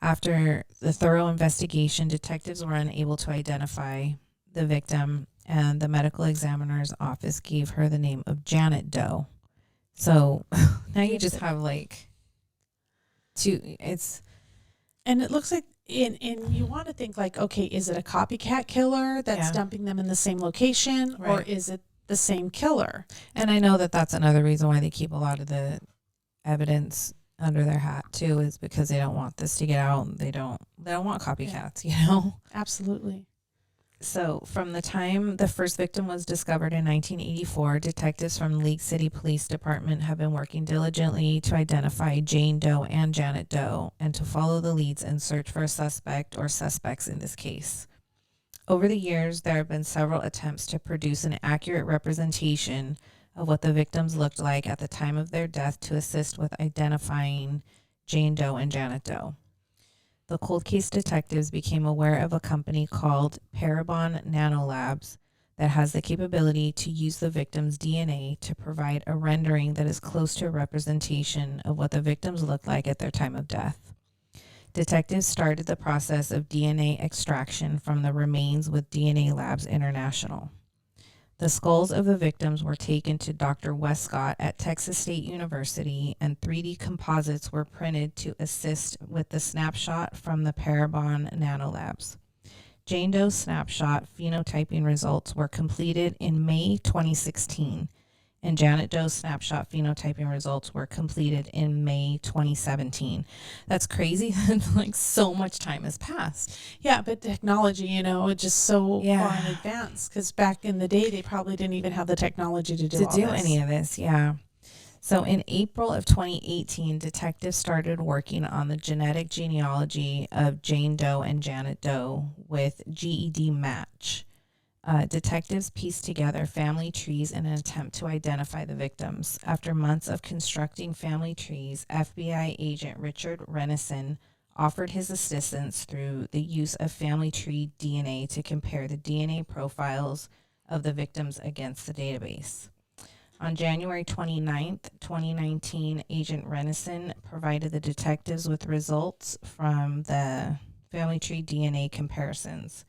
After the thorough investigation, detectives were unable to identify the victim, and the medical examiner's office gave her the name of Janet Doe. So now you just have like 2. And it looks like, and you want to think like, okay, is it a copycat killer that's Yeah. dumping them in the same location, or Right. is it the same killer? And I know that that's another reason why they keep a lot of the evidence under their hat too, is because they don't want this to get out. They don't want copycats, you know? Absolutely. So from the time the first victim was discovered in 1984, detectives from League City Police Department have been working diligently to identify Jane Doe and Janet Doe and to follow the leads and search for a suspect or suspects in this case. Over the years, there have been several attempts to produce an accurate representation of what the victims looked like at the time of their death to assist with identifying Jane Doe and Janet Doe. The cold case detectives became aware of a company called Parabon Nanolabs that has the capability to use the victim's DNA to provide a rendering that is close to a representation of what the victims looked like at their time of death. Detectives started the process of DNA extraction from the remains with DNA Labs International. The skulls of the victims were taken to Dr. Westcott at Texas State University, and 3D composites were printed to assist with the snapshot from the Parabon Nanolabs. Jane Doe's snapshot phenotyping results were completed in May 2016, and Janet Doe's snapshot phenotyping results were completed in May 2017. That's crazy. Like, so much time has passed. Yeah, but technology, it's just so Yeah. far in advance, because back in the day, they probably didn't even have the technology to do all this. any of this. Yeah. So in April of 2018, detectives started working on the genetic genealogy of Jane Doe and Janet Doe with GED Match. Detectives pieced together family trees in an attempt to identify the victims. After months of constructing family trees, FBI agent Richard Renison offered his assistance through the use of family tree DNA to compare the DNA profiles of the victims against the database. On January 29th, 2019, Agent Renison provided the detectives with results from the family tree DNA comparisons.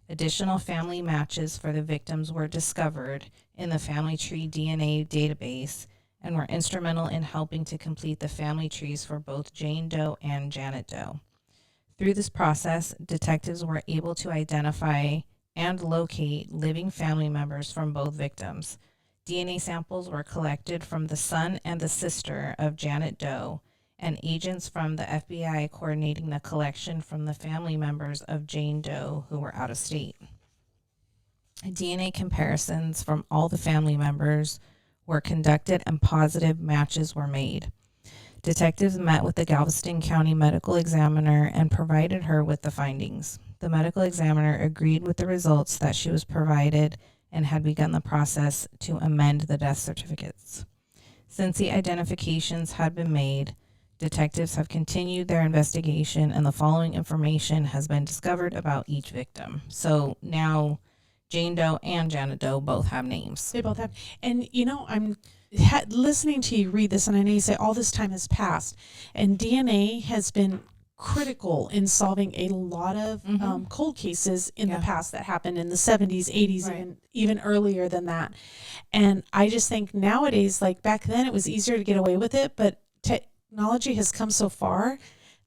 Additional family matches for the victims were discovered in the family tree DNA database and were instrumental in helping to complete the family trees for both Jane Doe and Janet Doe. Through this process, detectives were able to identify and locate living family members from both victims. DNA samples were collected from the son and the sister of Janet Doe, and agents from the FBI coordinating the collection from the family members of Jane Doe who were out of state. DNA comparisons from all the family members were conducted and positive matches were made. Detectives met with the Galveston County Medical Examiner and provided her with the findings. The medical examiner agreed with the results that she was provided and had begun the process to amend the death certificates. Since the identifications had been made, detectives have continued their investigation, and the following information has been discovered about each victim. So now Jane Doe and Janet Doe both have names. They both have. And, I'm listening to you read this, and I know you say all this time has passed, and DNA has been critical in solving a lot of cold cases in the past that happened in the 70s, 80s, even earlier than that. And I just think nowadays, like back then, it was easier to get away with it, but technology has come so far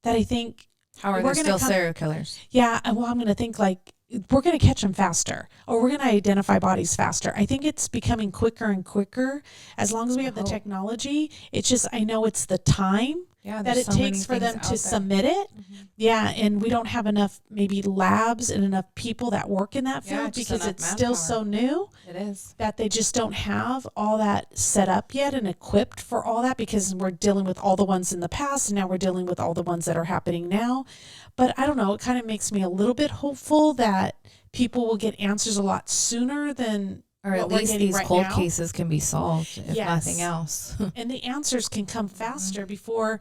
that I think how are there still serial killers? Yeah, well, I'm going to think like we're going to catch them faster, or we're going to identify bodies faster. I think it's becoming quicker and quicker as long as we have the technology. It's just, I know it's the time that it takes for them to submit it. Yeah, and we don't have enough maybe labs and enough people that work in that field because it's still so new. It is. That they just don't have all that set up yet and equipped for all that, because we're dealing with all the ones in the past and now we're dealing with all the ones that are happening now. But I don't know, it kind of makes me a little bit hopeful that people will get answers a lot sooner than or at least these cold cases can be solved, if nothing else. And the answers can come faster before,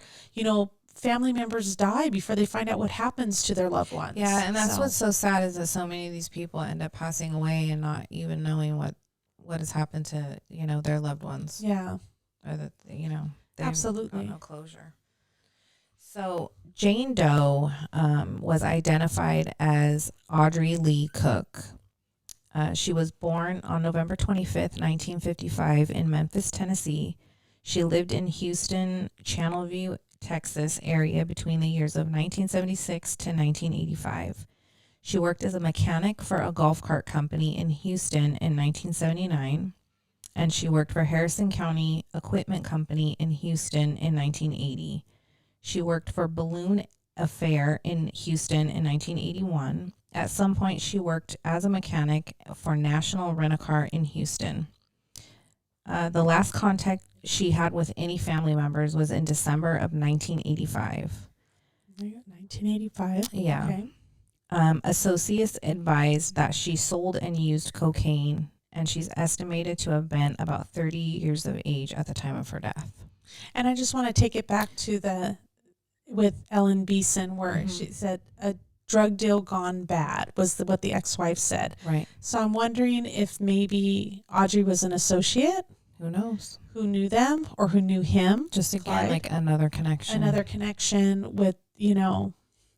family members die, before they find out what happens to their loved ones. Yeah, and that's what's so sad is that so many of these people end up passing away and not even knowing what has happened to, their loved ones. Yeah. Or that, they absolutely don't know closure. So Jane Doe was identified as Audrey Lee Cook. She was born on November 25th, 1955 in Memphis, Tennessee. She lived in Houston, Channelview, Texas area between the years of 1976 to 1985. She worked as a mechanic for a golf cart company in Houston in 1979, and she worked for Harrison County Equipment Company in Houston in 1980. She worked for Balloon Affair in Houston in 1981. At some point, she worked as a mechanic for National Rent-A-Car in Houston. The last contact she had with any family members was in December of 1985. 1985. Yeah. Okay. Associates advised that she sold and used cocaine, and she's estimated to have been about 30 years of age at the time of her death. And I just want to take it back to with Ellen Beason, where she said a drug deal gone bad was what the ex-wife said. Right. So I'm wondering if maybe Audrey was an associate. Who knows? Who knew them or who knew him. Just again, like another connection. Another connection with,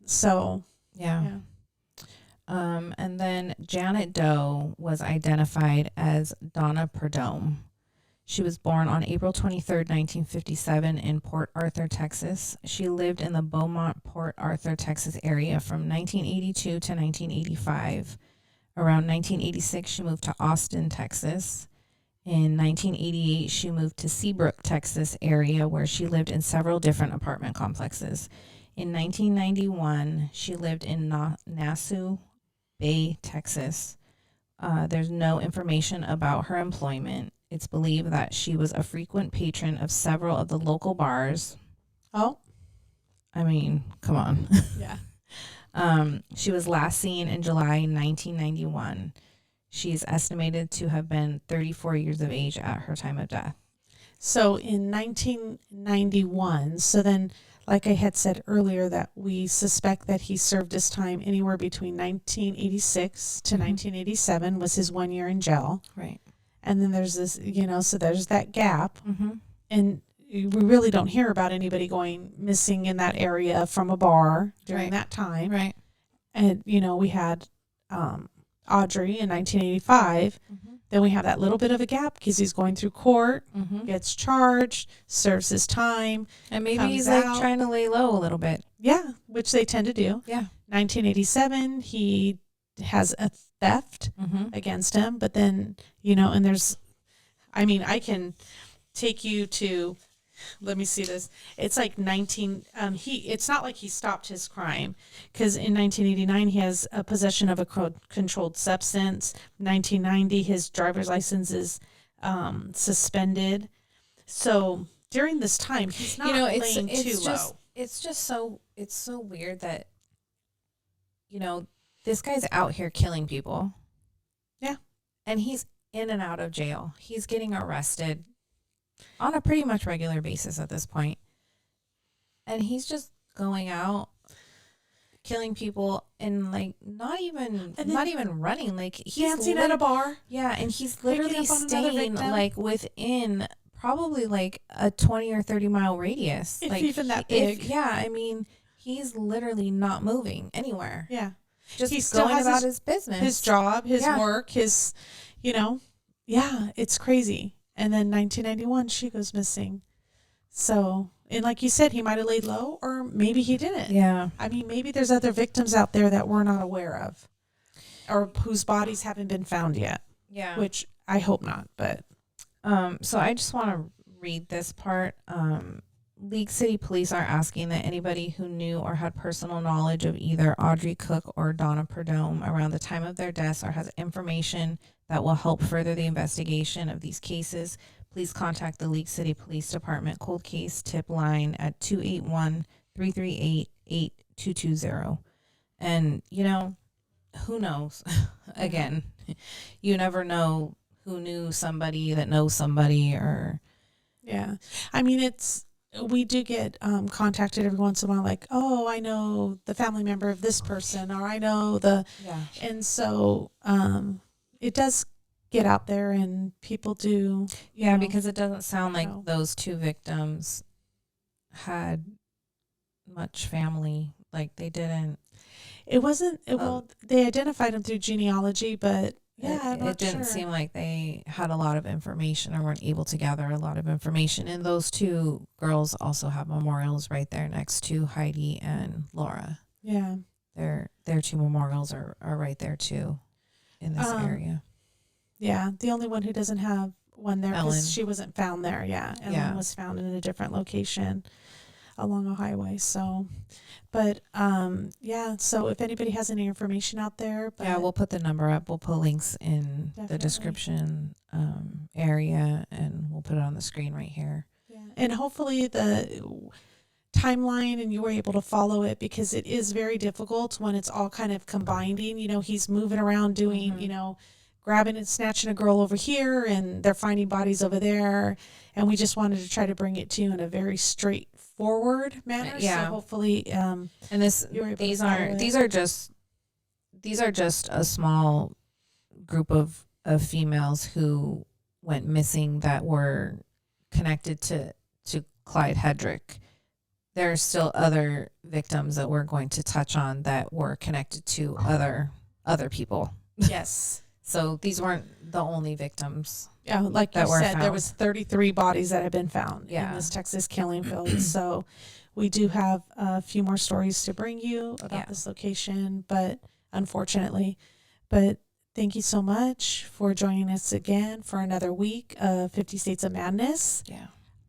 so. Yeah. And then Janet Doe was identified as Donna Prudhomme. She was born on April 23rd, 1957 in Port Arthur, Texas. She lived in the Beaumont, Port Arthur, Texas area from 1982 to 1985. Around 1986, she moved to Austin, Texas. In 1988, she moved to Seabrook, Texas area where she lived in several different apartment complexes. In 1991, she lived in Nassau Bay, Texas. There's no information about her employment. It's believed that she was a frequent patron of several of the local bars. Oh. I mean, come on. Yeah. She was last seen in July 1991. She's estimated to have been 34 years of age at her time of death. So in 1991, so then, like I had said earlier, that we suspect that he served his time anywhere between 1986 to 1987 was his 1 year in jail. Right. And then there's this, so there's that gap. And we really don't hear about anybody going missing in that area from a bar during that time. Right. And, we had Audrey in 1985. Then we have that little bit of a gap because he's going through court, gets charged, serves his time. And maybe he's like trying to lay low a little bit. Yeah, which they tend to do. Yeah. 1987, he has a theft against him, but then, and there's, I can take you to, let me see this. It's like it's not like he stopped his crime, because in 1989, he has a possession of a controlled substance. 1990, his driver's license is suspended. So during this time, he's not laying too low. It's just so weird that, this guy's out here killing people. Yeah. And he's in and out of jail. He's getting arrested on a pretty much regular basis at this point. And he's just going out killing people and not even running. Like he's dancing at a bar. Yeah, and he's literally staying within probably a 20 or 30 mile radius. If even that big. He's literally not moving anywhere. Yeah. Just He still going has about his business. His job, his Yeah. work, his, it's crazy. And then 1991, she goes missing. So, and like you said, he might have laid low, or maybe he didn't. Yeah. I mean, maybe there's other victims out there that we're not aware of, or whose bodies haven't been found yet. Yeah. Which I hope not, but. So I just want to read this part. League City Police are asking that anybody who knew or had personal knowledge of either Audrey Cook or Donna Prudhomme around the time of their deaths or has information that will help further the investigation of these cases, please contact the League City Police Department cold case tip line at 281-338-8220. And, who knows? Again, you never know who knew somebody that knows somebody or. Yeah. I mean, we do get contacted every once in a while, like, oh, I know the family member of this person, or I know and so it does get out there, and people do. Yeah, because it doesn't sound like know. those two victims had much family. Like they didn't. It wasn't. Well, they identified them through genealogy, but yeah, it didn't seem like they had a lot of information or weren't able to gather a lot of information. And those two girls also have memorials right there next to Heidi and Laura. Yeah, Their two memorials are right there too, in this area. Yeah, the only one who doesn't have one there Ellen. because she wasn't found there. Yeah, Ellen was found in a different location along a highway. So, but so if anybody has any information out there, We'll put the number up. We'll put links in the description area, and we'll put it on the screen right here. Yeah, and hopefully the timeline and you were able to follow it, because it is very difficult when it's all kind of combining. He's moving around doing, grabbing and snatching a girl over here, and they're finding bodies over there. And we just wanted to try to bring it to you in a very straightforward manner. Yeah. So hopefully, and these are just a small group of females who went missing that were connected to Clyde Hedrick. There are still other victims that we're going to touch on that were connected to other people. yes. So these weren't the only victims. Yeah, like that you were said, there found. was 33 bodies that have been found in Yeah. this Texas killing field. So we do have a few more stories to bring you about this location, but unfortunately, thank you so much for joining us again for another week of 50 States of Madness. Yeah.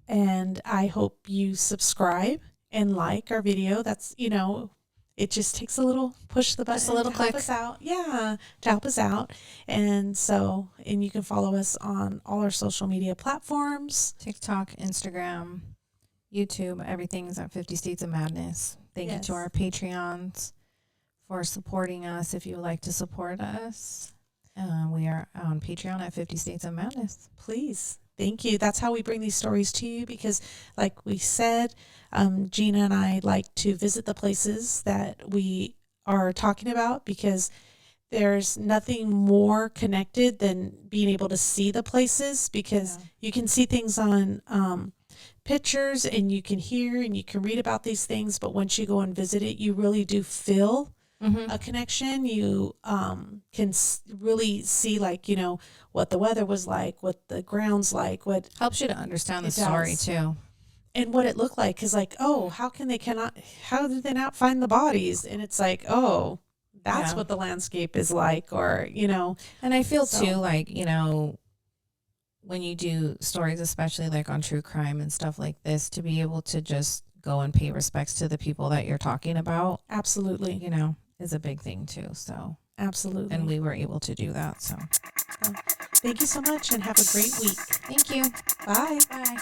And I hope you subscribe and like our video. That's, it just takes a little push the button, Just a little to help click. us out. Yeah, to help us out. And you can follow us on all our social media platforms. TikTok, Instagram, YouTube, everything's at 50 States of Madness. Thank you Yes. to our Patreons for supporting us. If you would like to support us, we are on Patreon at 50 States of Madness. Please. Thank you. That's how we bring these stories to you, because like we said, Gina and I like to visit the places that we are talking about, because there's nothing more connected than being able to see the places, because you can see things on pictures and you can hear and you can read about these things, but once you go and visit it, you really do feel a connection. You can really see, like, what the weather was like, what the ground's like, what Helps you to understand the It story does. too. and what it looked like. Because like, oh, how did they not find the bodies? And it's like, oh, that's Yeah. what the landscape is like, or And I feel So- too like, when you do stories, especially like on true crime and stuff like this, to be able to just go and pay respects to the people that you're talking about, absolutely, is a big thing too. So, absolutely. and we were able to do that. So, Thank you so much, and have a great week. thank you. Bye. Bye.